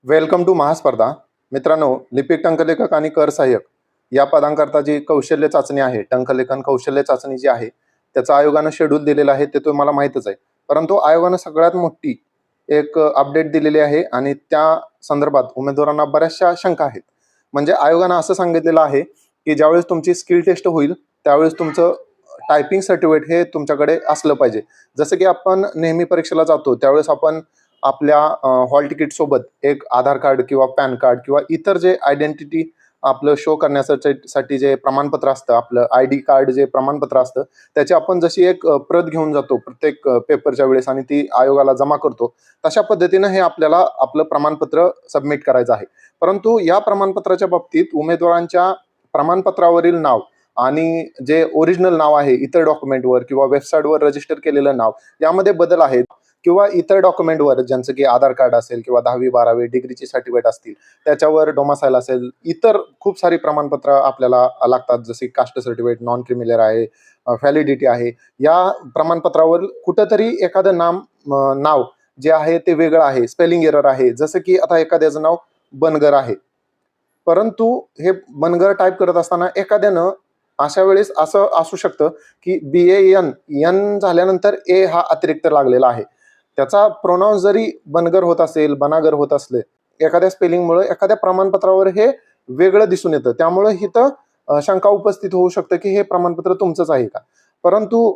Welcome to महास्पर्धा. मित्रांनो, लिपिक, टंकलेखक आणि कर सहाय्यक या पदांकरता जी कौशल्य चाचणी आहे, टंकलेखन कौशल्य चाचणी जी आहे, त्याचं आयोगानं शेड्यूल दिलेलं आहे, ते तुम्हाला माहीतच आहे. परंतु आयोगानं सगळ्यात मोठी एक अपडेट दिलेली आहे आणि त्या संदर्भात उमेदवारांना बऱ्याचशा शंका आहेत. म्हणजे आयोगानं असं सांगितलेलं आहे की ज्यावेळेस तुमची स्किल टेस्ट होईल त्यावेळेस तुमचं टायपिंग सर्टिफिकेट हे तुमच्याकडे असलं पाहिजे. जसं की आपण नेहमी परीक्षेला जातो त्यावेळेस आपण आपल्या हॉल तिकीट सोबत एक आधार कार्ड किंवा पॅन कार्ड किंवा इतर जे आयडेंटिटी आपलं शो करण्यासाठी जे प्रमाणपत्र असतं, आपलं ID कार्ड जे प्रमाणपत्र असतं, त्याची आपण जशी एक प्रत घेऊन जातो प्रत्येक पेपरच्या वेळेस आणि ती आयोगाला जमा करतो, तशा पद्धतीनं हे आपल्याला आपलं प्रमाणपत्र सबमिट करायचं आहे. परंतु या प्रमाणपत्राच्या बाबतीत उमेदवारांच्या प्रमाणपत्रावरील नाव आणि जे ओरिजिनल नाव आहे इतर डॉक्युमेंटवर किंवा वेबसाईटवर रजिस्टर केलेलं नाव यामध्ये बदल आहेत किंवा इतर डॉक्युमेंटवर ज्यांचं की आधार कार्ड असेल किंवा 10वी-12वी डिग्रीची सर्टिफिकेट असतील त्याच्यावर डोमासाईल असेल, इतर खूप सारी प्रमाणपत्र आपल्याला लागतात, जसे कास्ट सर्टिफिकेट, नॉन क्रिमिनल आहे, व्हॅलिडिटी आहे. या प्रमाणपत्रावर कुठंतरी एखादं नाव जे आहे ते वेगळं आहे, स्पेलिंग एरर आहे. जसं की आता एखाद्याचं नाव बनगर आहे, परंतु हे बनगर टाईप करत असताना एखाद्यानं अशा वेळेस असं असू शकतं की BAN झाल्यानंतर A हा अतिरिक्त लागलेला आहे. त्याचा प्रोनाऊन्स जरी बनगर होत असेल, बनागर होत असले, एखाद्या स्पेलिंगमुळे एखाद्या प्रमाणपत्रावर हे वेगळं दिसून येतं. त्यामुळे इथं शंका उपस्थित होऊ शकतं की हे प्रमाणपत्र तुमचंच आहे का? परंतु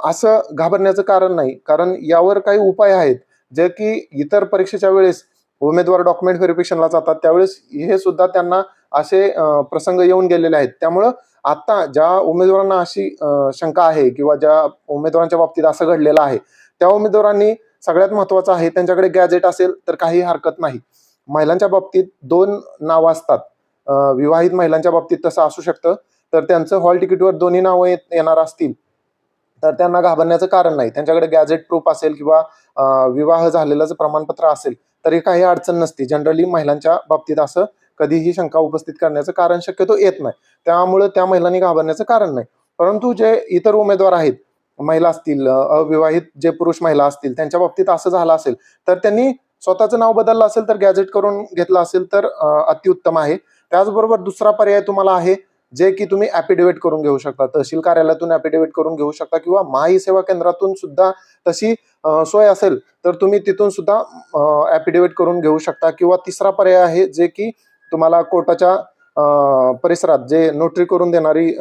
असं घाबरण्याचं कारण नाही, कारण यावर काही उपाय आहेत, जे की इतर परीक्षेच्या वेळेस उमेदवार डॉक्युमेंट व्हेरिफिकेशनला जातात त्यावेळेस हे सुद्धा त्यांना असे प्रसंग येऊन गेलेले आहेत. त्यामुळं आता ज्या उमेदवारांना अशी शंका आहे किंवा ज्या उमेदवारांच्या बाबतीत असं घडलेलं आहे, त्या उमेदवारांनी सगळ्यात महत्त्वाचं आहे त्यांच्याकडे गॅजेट असेल तर काही हरकत नाही. महिलांच्या बाबतीत 2 नावं असतात. विवाहित महिलांच्या बाबतीत तसं असू शकतं. तर त्यांचं हॉल तिकीटवर दोन्ही नावं येणार असतील, तर त्यांना घाबरण्याचं कारण नाही. त्यांच्याकडे गॅजेट प्रूफ असेल किंवा विवाह झालेलं प्रमाणपत्र असेल तरी काही अडचण नसते. जनरली महिलांच्या बाबतीत असं कधीही शंका उपस्थित करण्याचं कारण शक्यतो येत नाही. त्यामुळे त्या महिलांनी घाबरण्याचं कारण नाही. परंतु जे इतर उमेदवार आहेत, महिला असतील, अविवाहित जे पुरुष महिला असतील, त्यांच्या बाबतीत असं झालं असेल तर त्यांनी स्वतःचं नाव बदललं असेल तर गॅजेट करून घेतलं असेल तर अतिउत्तम आहे. त्याचबरोबर दुसरा पर्याय तुम्हाला आहे, जे की तुम्ही ॲफिडेव्हिट करून घेऊ शकता. तहसील कार्यालयातून ॲफिडेव्हिट करून घेऊ शकता किंवा महाई सेवा केंद्रातून सुद्धा तशी सोय असेल तर तुम्ही तिथून सुद्धा ॲफिडेव्हिट करून घेऊ शकता. किंवा तिसरा पर्याय आहे, जे की तुम्हाला कोर्टाच्या परिसरात जे नोटरी करून देणारी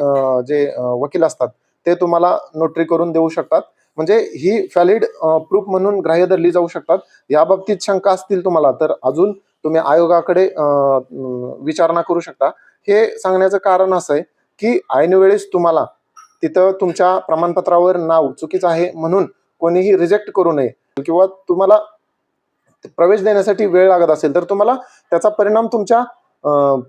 जे वकील असतात ते तुम्हाला नोटरी करून देऊ शकतात. म्हणजे ही व्हॅलिड प्रूफ म्हणून ग्राह्य धरली जाऊ शकतात. याबाबतीत शंका असतील तुम्हाला तर अजून तुम्ही आयोगाकडे विचारणा करू शकता. हे सांगण्याचं कारण असं आहे की ऐनवेळेस तुम्हाला तिथं तुमच्या प्रमाणपत्रावर नाव चुकीचं आहे म्हणून कोणीही रिजेक्ट करू नये किंवा तुम्हाला प्रवेश देण्यासाठी वेळ लागत असेल तर तुम्हाला त्याचा परिणाम तुमच्या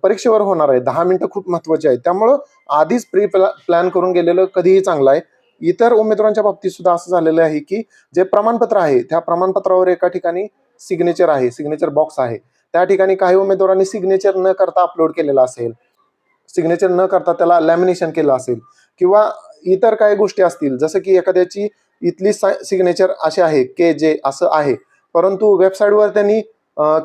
परीक्षेवर होणार आहे. 10 मिनिटं खूप महत्वाची आहेत. त्यामुळं आधीच प्लॅन करून गेलेलं कधीही चांगलं आहे. इतर उमेदवारांच्या बाबतीत सुद्धा असं झालेलं आहे की जे प्रमाणपत्र आहे त्या प्रमाणपत्रावर एका ठिकाणी सिग्नेचर आहे, सिग्नेचर बॉक्स आहे. त्या ठिकाणी काही उमेदवारांनी सिग्नेचर न करता अपलोड केलेलं असेल, सिग्नेचर न करता त्याला लॅमिनेशन केलं असेल किंवा इतर काही गोष्टी असतील, जसं की एखाद्याची इथली सिग्नेचर अशी आहे KJ असं आहे, परंतु वेबसाईटवर त्यांनी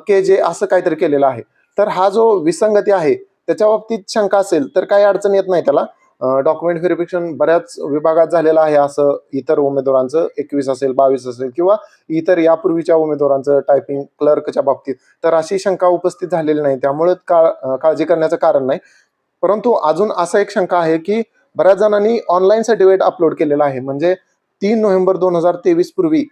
KJ असं काहीतरी केलेलं आहे. तर हा जो विसंगती आहे त्याच्या बाबतीत शंका असेल तर काही अडचण येत नाही त्याला. डॉक्युमेंट व्हेरिफिकेशन बऱ्याच विभागात झालेलं आहे असं. इतर उमेदवारांचं 21 असेल, 22 असेल किंवा इतर यापूर्वीच्या उमेदवारांचं टायपिंग क्लर्कच्या बाबतीत तर अशी शंका उपस्थित झालेली नाही. त्यामुळे काळजी करण्याचं कारण नाही. परंतु अजून असं एक शंका आहे की बऱ्याच जणांनी ऑनलाईन सर्टिफिकेट अपलोड केलेलं आहे. म्हणजे 3 नोव्हेंबर 2023 पूर्वी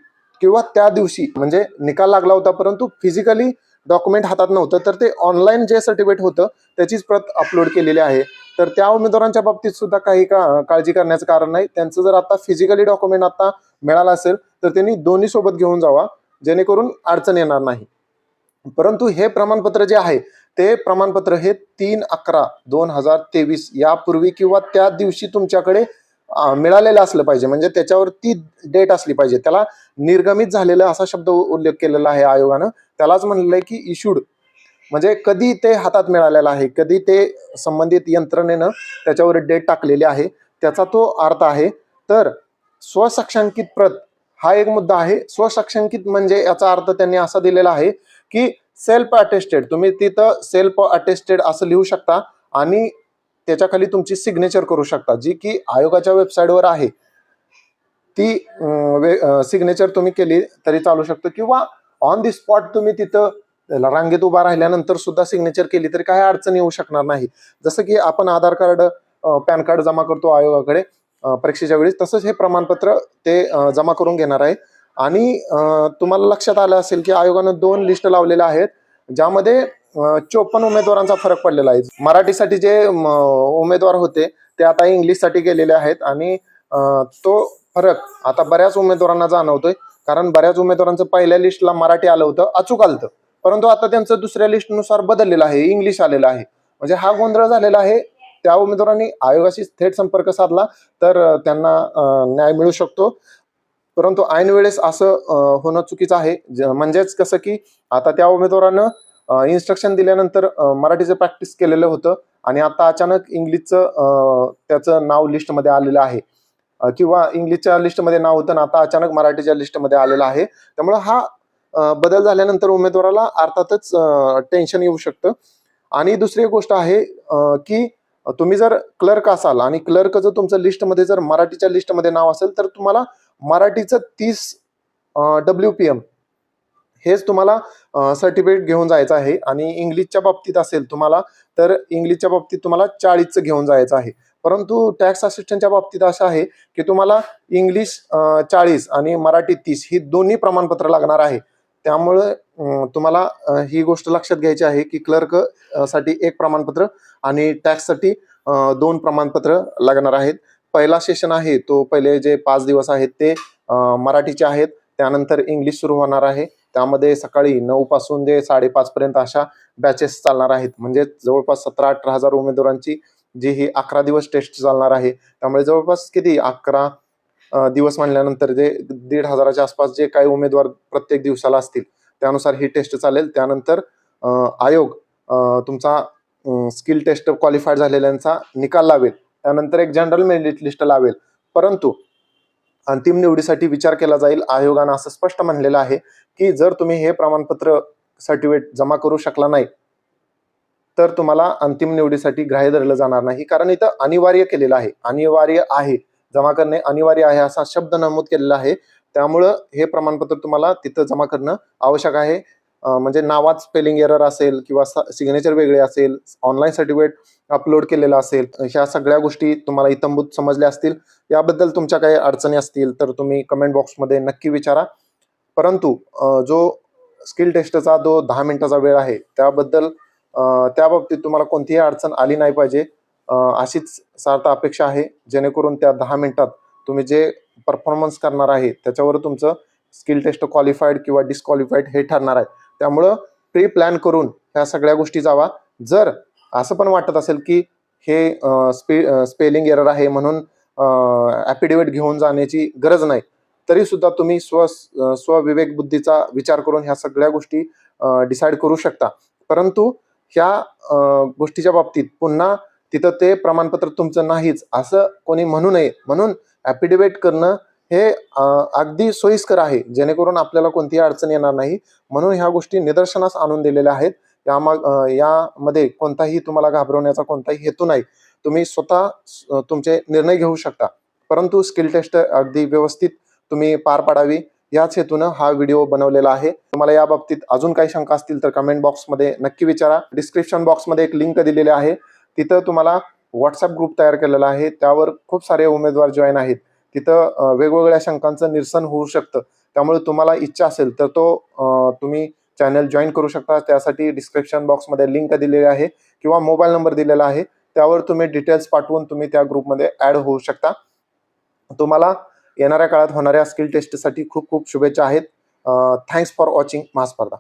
किंवा त्या दिवशी म्हणजे निकाल लागला होता, परंतु फिजिकली डॉक्युमेंट हातात नव्हतं, तर ते ऑनलाईन जे सर्टिफिकेट होतं त्याचीच प्रत अपलोड केलेली आहे. तर त्या उमेदवारांच्या बाबतीत सुद्धा काही काळजी करण्याचं कारण नाही. त्यांचं जर आता फिजिकली डॉक्युमेंट आता मिळालं असेल तर त्यांनी दोन्ही सोबत घेऊन जावा, जेणेकरून अडचण येणार नाही. परंतु हे प्रमाणपत्र जे आहे ते प्रमाणपत्र हे 3/11/2023 यापूर्वी किंवा त्या दिवशी तुमच्याकडे मिळालेलं असलं पाहिजे. म्हणजे त्याच्यावर ती डेट असली पाहिजे. त्याला निर्गमित झालेलं असा शब्द उल्लेख केलेला आहे आयोगानं. त्यालाच म्हणलेलं आहे की इश्यूड, म्हणजे कधी ते हातात मिळालेलं आहे, कधी ते संबंधित यंत्रणेनं त्याच्यावर डेट टाकलेली आहे, त्याचा तो अर्थ आहे. तर स्वसाक्षांकित प्रत हा एक मुद्दा आहे. स्वसाक्षांकित म्हणजे याचा अर्थ त्यांनी असा दिलेला आहे की सेल्फ अटेस्टेड, तुम्ही तिथं सेल्फ अटेस्टेड असं लिहू शकता आणि त्याच्या खाली तुमची सिग्नेचर करू शकता, जी की आयोगाच्या वेबसाईटवर आहे. ती सिग्नेचर तुम्ही केली तरी चालू शकतं, किंवा ऑन दी स्पॉट तुम्ही तिथं रांगेत उभा राहिल्यानंतर सुद्धा सिग्नेचर केली तरी काही अडचण येऊ शकणार नाही. जसं की आपण आधार कार्ड, पॅन कार्ड जमा करतो आयोगाकडे परीक्षेच्या वेळी, तसंच हे प्रमाणपत्र ते जमा करून घेणार आहे. आणि तुम्हाला लक्षात आलं असेल की आयोगानं 2 लिस्ट लावलेल्या आहेत, ज्यामध्ये 54 उमेदवारांचा फरक पडलेला आहे. मराठीसाठी जे उमेदवार होते ते आता इंग्लिशसाठी गेलेले आहेत, आणि तो फरक आता बऱ्याच उमेदवारांना जाणवतोय. कारण बऱ्याच उमेदवारांचं पहिल्या लिस्टला मराठी आलं होतं, अचूक आलं, परंतु आता त्यांचं दुसऱ्या लिस्टनुसार बदललेलं आहे, इंग्लिश आलेलं आहे. म्हणजे हा गोंधळ झालेला आहे. त्या उमेदवारांनी आयोगाशी थेट संपर्क साधला तर त्यांना न्याय मिळू शकतो. परंतु ऐन वेळेस असं होणं चुकीचं आहे. म्हणजेच कसं की आता त्या उमेदवारानं इन्स्ट्रक्शन दिल्यानंतर मराठीचं प्रॅक्टिस केलेलं होतं, आणि आता अचानक इंग्लिशचं त्याचं नाव लिस्टमध्ये आलेलं आहे, किंवा इंग्लिशच्या लिस्टमध्ये नाव होतं ना, आता अचानक मराठीच्या लिस्टमध्ये आलेलं आहे. त्यामुळे हा बदल झाल्यानंतर उमेदवाराला अर्थातच टेन्शन येऊ शकतं. आणि दुसरी गोष्ट आहे की तुम्ही जर क्लर्क असाल आणि क्लर्क जर तुमचं लिस्टमध्ये जर मराठीच्या लिस्टमध्ये नाव असेल, तर तुम्हाला मराठीचं 30 WPM हेच तुम्हाला सर्टिफिकेट घेऊन जायचं आहे. आणि इंग्लिशच्या बाबतीत असेल तुम्हाला, तर इंग्लिशच्या बाबतीत तुम्हाला 40चं घेऊन जायचं आहे. परंतु टॅक्स असिस्टंटच्या बाबतीत असं आहे की तुम्हाला इंग्लिश 40 आणि मराठी 30 ही दोन्ही प्रमाणपत्र लागणार आहे. त्यामुळे तुम्हाला ही गोष्ट लक्षात घ्यायची आहे की क्लर्क साठी 1 प्रमाणपत्र आणि टॅक्ससाठी 2 प्रमाणपत्र लागणार आहेत. पहिला सेशन आहे तो पहिले जे 5 दिवस आहेत ते मराठीचे आहेत. त्यानंतर इंग्लिश सुरू होणार आहे. त्यामध्ये सकाळी 9 पासून ते 5:30 पर्यंत अशा बॅचेस चालणार आहेत. म्हणजे जवळपास 17-18 हजार उमेदवारांची जी ही 11 दिवस टेस्ट चालणार आहे. त्यामुळे जवळपास किती 11 दिवस म्हणल्यानंतर जे 1,500च्या आसपास जे काही उमेदवार प्रत्येक दिवसाला असतील, त्यानुसार ही टेस्ट चालेल. त्यानंतर आयोग तुमचा स्किल टेस्ट क्वालिफाईड झालेल्यांचा निकाल लावेल. त्यानंतर एक जनरल मेरिट लिस्ट लावेल. परंतु अंतिम निवडीसाठी विचार केला जाईल. आयोगानं असं स्पष्ट म्हणलेलं आहे की जर तुम्ही हे प्रमाणपत्र सर्टिफिकेट जमा करू शकला नाही, तर तुम्हाला अंतिम निवडीसाठी ग्राह्य धरलं जाणार नाही. कारण इथं अनिवार्य केलेलं आहे, अनिवार्य आहे, जमा करणे अनिवार्य आहे असा शब्द नमूद केलेला आहे. त्यामुळं हे प्रमाणपत्र तुम्हाला तिथं जमा करणं आवश्यक आहे. म्हणजे नावात स्पेलिंग एरर असेल किंवा सिग्नेचर वेगळे असेल, ऑनलाईन सर्टिफिकेट अपलोड केलेलं असेल, ह्या सगळ्या गोष्टी तुम्हाला इत्थंभूत समजल्या असतील. याबद्दल तुमच्या काही अडचणी असतील तर तुम्ही कमेंट बॉक्समध्ये नक्की विचारा. परंतु जो स्किल टेस्टचा जो 10 मिनिटाचा वेळ आहे, त्या बाबतीत तुम्हाला कोणतीही अडचण आली नाही पाहिजे, अशीच सार्थ अपेक्षा आहे. जेणेकरून त्या 10 मिनिटात तुम्ही जे परफॉर्मन्स करणार आहे त्याच्यावर तुमचं स्किल टेस्ट क्वालिफाईड किंवा डिस्क्वालिफाईड हे ठरणार आहे. त्यामुळं प्री प्लॅन करून ह्या सगळ्या गोष्टी जावा. जर असं पण वाटत असेल की हे स्पेलिंग एरर आहे म्हणून ॲफिडेव्हिट घेऊन जाण्याची गरज नाही, तरी सुद्धा तुम्ही स्वविवेक बुद्धीचा विचार करून ह्या सगळ्या गोष्टी डिसाईड करू शकता. परंतु ह्या गोष्टीच्या बाबतीत पुन्हा तिथं ते प्रमाणपत्र तुमचं नाहीच असं कोणी म्हणू नये, म्हणून ॲफिडेव्हिट करणं हे अगदी सोयीस्कर आहे, जेणेकरून आपल्याला कोणतीही अडचण येणार नाही. म्हणून ह्या गोष्टी निदर्शनास आणून दिलेल्या आहेत. यामध्ये कोणताही तुम्हाला घाबरवण्याचा कोणताही हेतू नाही. तुम्ही स्वतः तुमचे निर्णय घेऊ शकता. परंतु स्किल टेस्ट अगदी व्यवस्थित तुम्ही पार पाडावी याच हेतूनं हा व्हिडिओ बनवलेला आहे. तुम्हाला या बाबतीत अजून काही शंका असतील तर कमेंट बॉक्समध्ये नक्की विचारा. डिस्क्रिप्शन बॉक्समध्ये एक लिंक दिलेली आहे, तिथं तुम्हाला व्हॉट्सअप ग्रुप तयार केलेला आहे. त्यावर खूप सारे उमेदवार जॉईन आहेत. तिथं वेगवेगळ्या शंकांचं निरसन होऊ शकतं. त्यामुळे तुम्हाला इच्छा असेल तर तुम्ही चॅनल जॉईन करू शकता. त्यासाठी डिस्क्रिप्शन बॉक्समध्ये लिंक दिलेली आहे किंवा मोबाईल नंबर दिलेला आहे, त्यावर तुम्ही डिटेल्स पाठवून तुम्ही त्या ग्रुपमध्ये ॲड होऊ शकता. तुम्हाला येणाऱ्या काळात होणाऱ्या स्किल टेस्टसाठी खूप खूप शुभेच्छा आहेत. Thanks for watching महास्पर्धा.